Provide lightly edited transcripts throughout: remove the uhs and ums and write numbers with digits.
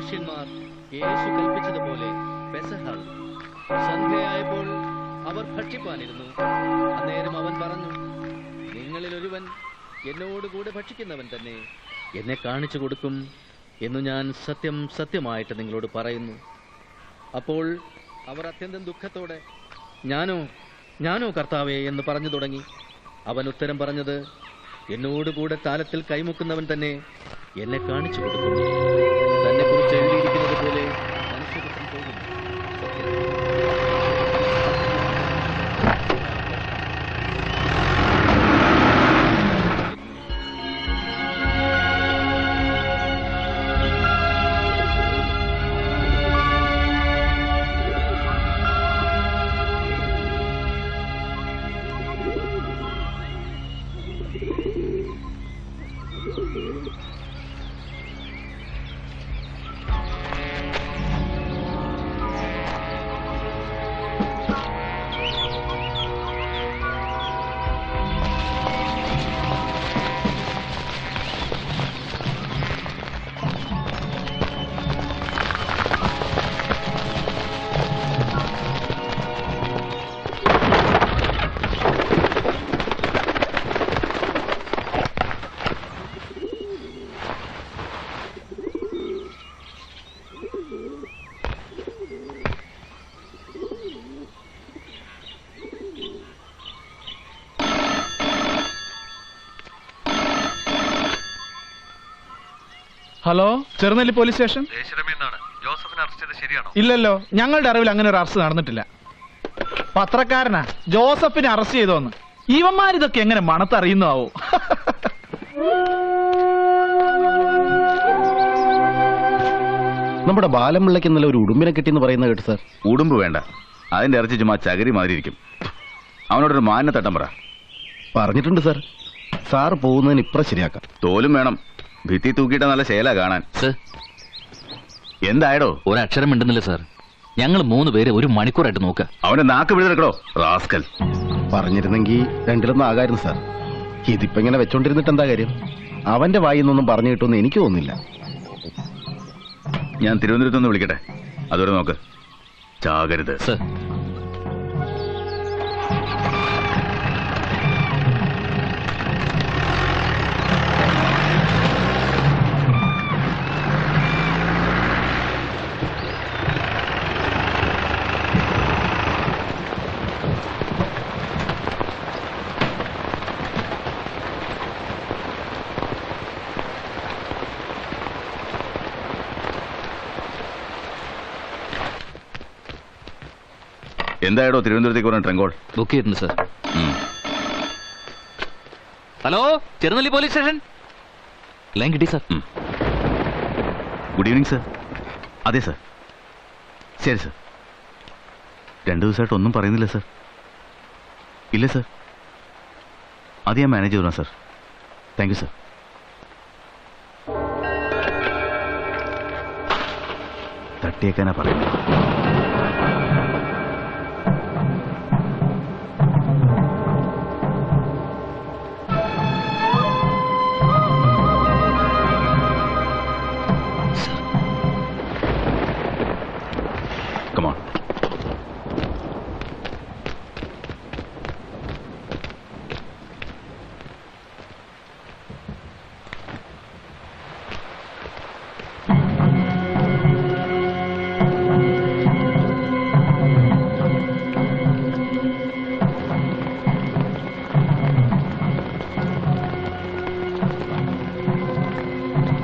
ശിഷ്യന്മാർ യേശു കൽപ്പിച്ചതുപോലെ പെസഹ സന്ധ്യയായപ്പോൾ അവർ ഭക്ഷിപ്പാനിരുന്നു. അന്നേരം അവൻ പറഞ്ഞു, നിങ്ങളിൽ ഒരുവൻ എന്നോടുകൂടെ ഭക്ഷിക്കുന്നവൻ തന്നെ എന്നെ കാണിച്ചു കൊടുക്കും എന്നു ഞാൻ സത്യം സത്യമായിട്ട് നിങ്ങളോട് പറയുന്നു. അപ്പോൾ അവർ അത്യന്തം ദുഃഖത്തോടെ ഞാനോ കർത്താവേ എന്ന് പറഞ്ഞു തുടങ്ങി. അവൻ ഉത്തരം പറഞ്ഞത്, എന്നോടുകൂടെ താലത്തിൽ കൈമുക്കുന്നവൻ തന്നെ എന്നെ കാണിച്ചു കൊടുക്കും. തന്നെ കുറിച്ച് എഴുതിയിരിക്കുന്നത് പോലെ മനുഷ്യപുത്രൻ പോകുന്നു. Hello, Cherunelli police station. ജോസഫിനെ അറസ്റ്റ് ചെയ്തത് ശരിയാണോ? ഇല്ലല്ലോ, ഞങ്ങളുടെ അറിവിൽ അങ്ങനെ ഒരു അറസ്റ്റ് നടന്നിട്ടില്ല. പത്രക്കാരനാ ജോസഫിനെ അറസ്റ്റ് ചെയ്തോന്ന്. ഇവന്മാരിതൊക്കെ എങ്ങനെ മണത്തറിയുന്നാവോ? നമ്മുടെ ബാലമ്പിള്ളയ്ക്ക് ഇന്നലെ ഒരു ഉടുമ്പിനെ കിട്ടിയെന്ന് പറയുന്നത് കേട്ടു സാർ. ഉടുമ്പ് വേണ്ട, അതിന്റെ ഇറച്ചി ചുമ്മാ ചകിരി മാതിരിയിരിക്കും. അവനോടൊരു മാനിനെ തട്ടം പറ. പറഞ്ഞിട്ടുണ്ട് സാർ. സാർ പോകുന്നതിന് ഇപ്പുറം ശരിയാക്കാം. തോലും വേണം, ഭിത്തി തൂക്കിയിട്ട നല്ല ശേല കാണാൻ. എന്തായടോ? ഒരക്ഷരം മിണ്ടുന്നില്ല സാർ. ഞങ്ങൾ 3 പേര് 1 മണിക്കൂറായിട്ട് നോക്കുക. അവന്റെ നാക്ക് പിഴുതെടുക്കടോ റാസ്കൽ. പറഞ്ഞിരുന്നെങ്കിൽ രണ്ടിലൊന്നും ആകായിരുന്നു സാർ. ഇതിപ്പോ ഇങ്ങനെ വെച്ചോണ്ടിരുന്നിട്ട് എന്താ കാര്യം? അവന്റെ വായിന്നൊന്നും പറഞ്ഞു കിട്ടുമെന്ന് എനിക്ക് തോന്നുന്നില്ല. ഞാൻ തിരുവനന്തപുരത്ത് നിന്ന് വിളിക്കട്ടെ, അതുവരെ നോക്ക്. ചാകരുത് സർ. എന്തായാലോ തിരുവനന്തപുരത്തേക്ക് പറഞ്ഞ ട്രങ്കോൾ ബുക്ക് ചെയ്തിട്ടുണ്ട് sir. Hello, Cherunelli police station. Line കിട്ടി സർ. Good evening sir. അതെ സർ. ശരി സർ. 2 ദിവസമായിട്ട് ഒന്നും പറയുന്നില്ല സർ. ഇല്ല സർ, അത് ഞാൻ മാനേജ് ചെയ്തോളാം സർ. Thank you sir. തട്ടിയേക്കാനാ പറയുന്നത്. Come on.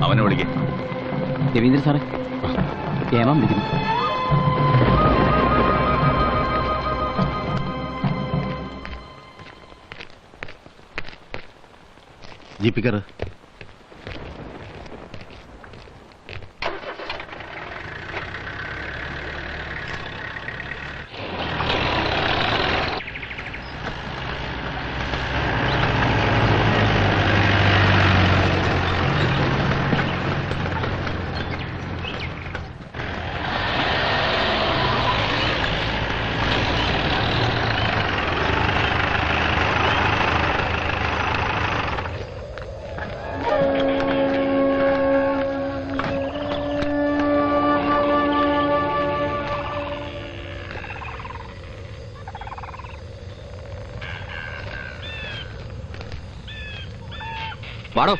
അവനെ വിളിക്കേ. രവീന്ദ്രൻ സാറേ, ഏമാൻ വിളിക്കുന്നു. ജീപ്പിക്കർ. വാടോ.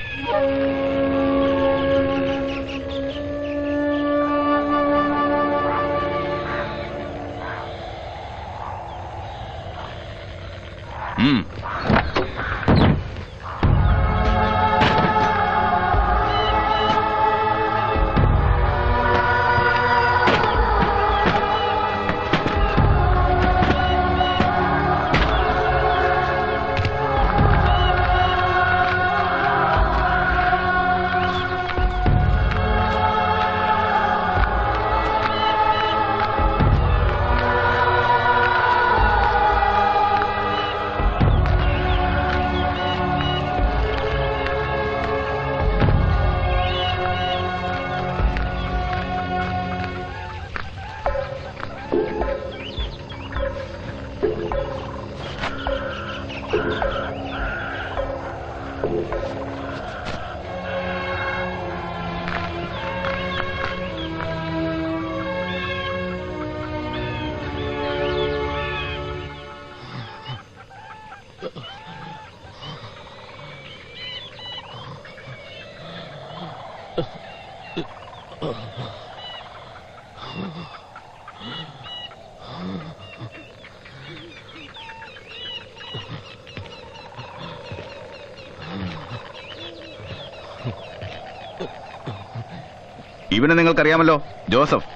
ഇവനെ നിങ്ങൾക്കറിയാമല്ലോ, ജോസഫ്.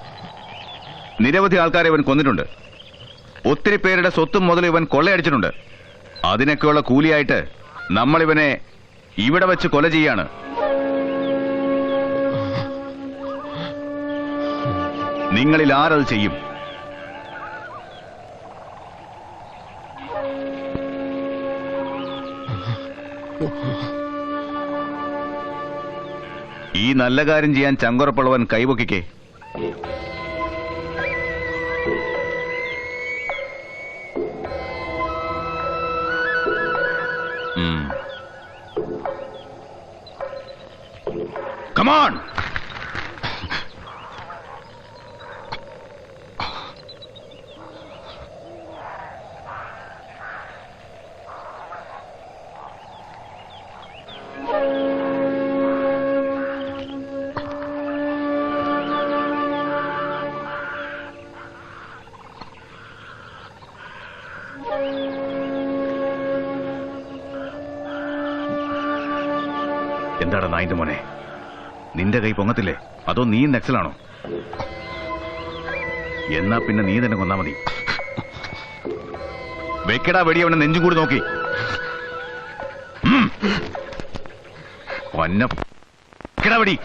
നിരവധി ആൾക്കാരെ ഇവൻ കൊന്നിട്ടുണ്ട്. ഒത്തിരി പേരുടെ സ്വത്തും മുതൽ ഇവൻ കൊള്ളയടിച്ചിട്ടുണ്ട്. അതിനൊക്കെയുള്ള കൂലിയായിട്ട് നമ്മൾ ഇവനെ ഇവിടെ വെച്ച് കൊല ചെയ്യാണ്. നിങ്ങളിൽ ആരത് ചെയ്യും? ഈ നല്ല കാര്യം ചെയ്യാൻ ചങ്കുറപ്പുള്ളവൻ കൈവക്കിക്കേ. Come on! എന്താടാ നായിന്റെ മോനെ, നിന്റെ കൈ പൊങ്ങത്തില്ലേ? അതോ നീ നക്സലാണോ? എന്നാ പിന്നെ നീ തന്നെ കൊന്നാ മതി. വെക്കടാ വെടി അവനെ നെഞ്ചും കൂടി നോക്കി. വെടി.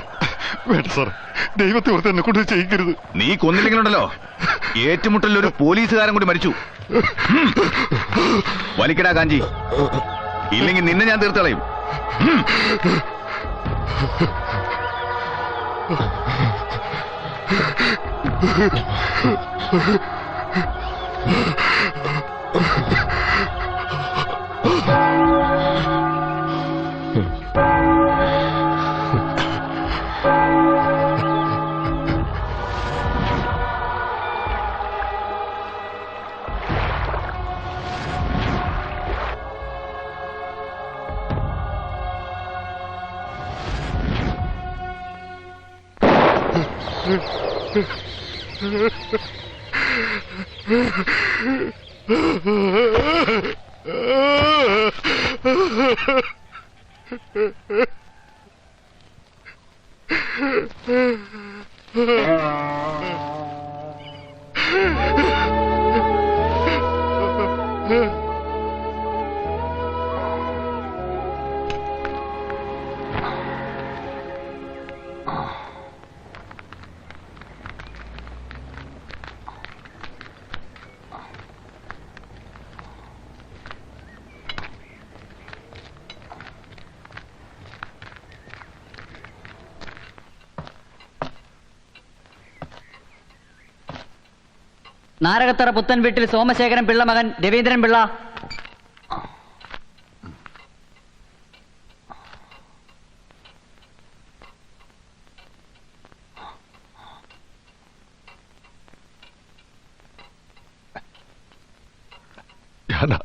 ദൈവത്തെ ഓർത്ത് എന്നെ കൊണ്ട് ചെയ്യിക്കരുത്. നീ കൊന്നില്ലെങ്കിലുണ്ടല്ലോ, ഏറ്റുമുട്ടലിൽ ഒരു പോലീസുകാരൻ കൂടി മരിച്ചു. വലിക്കടാ കാഞ്ചി, ഇല്ലെങ്കിൽ നിന്നെ ഞാൻ തീർത്തളയും. നാരകത്തറ പുത്തൻ വീട്ടിൽ സോമശേഖരൻ പിള്ള മകൻ രവീന്ദ്രൻ പിള്ള. ഞാനാ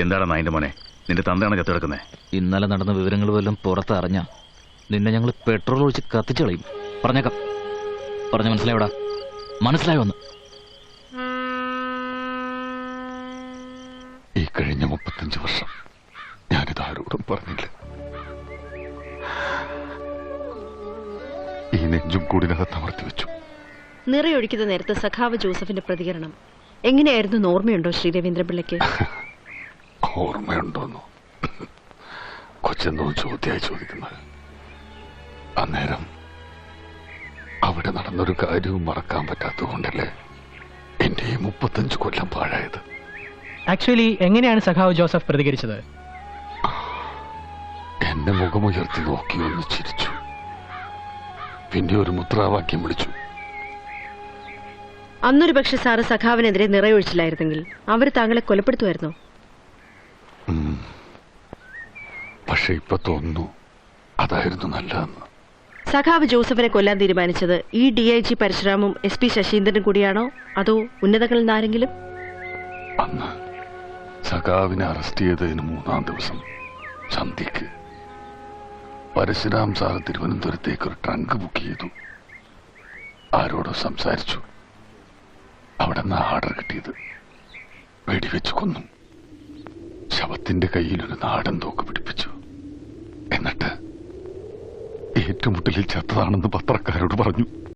എന്താണ് നായിന്റെ മോനെ, നിന്റെ തന്തയാണ് ചത്തെടുക്കുന്നേ? ഇന്നലെ നടന്ന വിവരങ്ങൾ വല്ലതും പുറത്തറിഞ്ഞ നിന്നെ ഞങ്ങൾ പെട്രോൾ ഒഴിച്ച് കത്തിച്ചു കളയും. പറഞ്ഞേക്കാം. പറഞ്ഞ മനസ്സിലായോടാ? മനസ്സിലായോന്ന്? ഈ കഴിഞ്ഞ 35 വർഷം ഞാനിത് ആരോടും പറഞ്ഞില്ല. ഈ നെഞ്ചും കൂടിനകത്ത് അമർത്തി വെച്ചു. നിറയൊഴിക്കുന്ന നേരത്ത് സഖാവ് ജോസഫിന്റെ പ്രതികരണം എങ്ങനെയായിരുന്നു ഓർമ്മയുണ്ടോ ശ്രീരവീന്ദ്രപിള്ളയ്ക്ക്? ഓർമ്മയുണ്ടോന്നോ? കൊച്ചെന്തോ ചോദ്യമായി ചോദിക്കുന്നത്. അന്നേരം അവിടെ നടന്നൊരു കാര്യവും മറക്കാൻ പറ്റാത്തത് കൊണ്ടല്ലേ എന്റെ ഈ 35 കൊല്ലം പാഴായത്. ആക്ച്വലി എങ്ങനെയാണ് സഖാവ് ജോസഫ് പ്രതികരിച്ചത്? എന്നെ മുഖമുയർത്തി നോക്കി ഒന്ന് ചിരിച്ചു. പിന്നെ ഒരു മുദ്രാവാക്യം വിളിച്ചു. അന്നൊരു പക്ഷെ സാറ് സഖാവിനെതിരെ നിറയൊഴിച്ചില്ലായിരുന്നെങ്കിൽ അവർ താങ്കളെ കൊലപ്പെടുത്തുമായിരുന്നോ? പക്ഷെ ഇപ്പൊ തോന്നുന്നു അതായിരുന്നു നല്ലതെന്ന്. സഖാവ് ജോസഫിനെ കൊല്ലാൻ തീരുമാനിച്ചത് ഈ DIG പരശുരാമും SP ശശീന്ദ്രനും കൂടിയാണോ, അതോ ഉന്നതങ്ങളിൽ നിന്നാരെങ്കിലും? അന്ന് സഖാവിനെ അറസ്റ്റ് ചെയ്തതിന് 3-ാം ദിവസം സന്ധ്യക്ക് പരശുരാം സാർ തിരുവനന്തപുരത്തേക്ക് ഒരു ട്രങ്ക് ബുക്ക് ചെയ്തു. ആരോടോ സംസാരിച്ചു. അവിടെ നിന്ന് ആർഡർ കിട്ടിയത് വെടിവെച്ച് കൊന്നു. ശവത്തിന്റെ കയ്യിലൊരു നാടൻ തോക്ക് പിടിപ്പിച്ചു. എന്നിട്ട് ഏറ്റുമുട്ടലിൽ ചത്തതാണെന്ന് പത്രക്കാരോട് പറഞ്ഞു.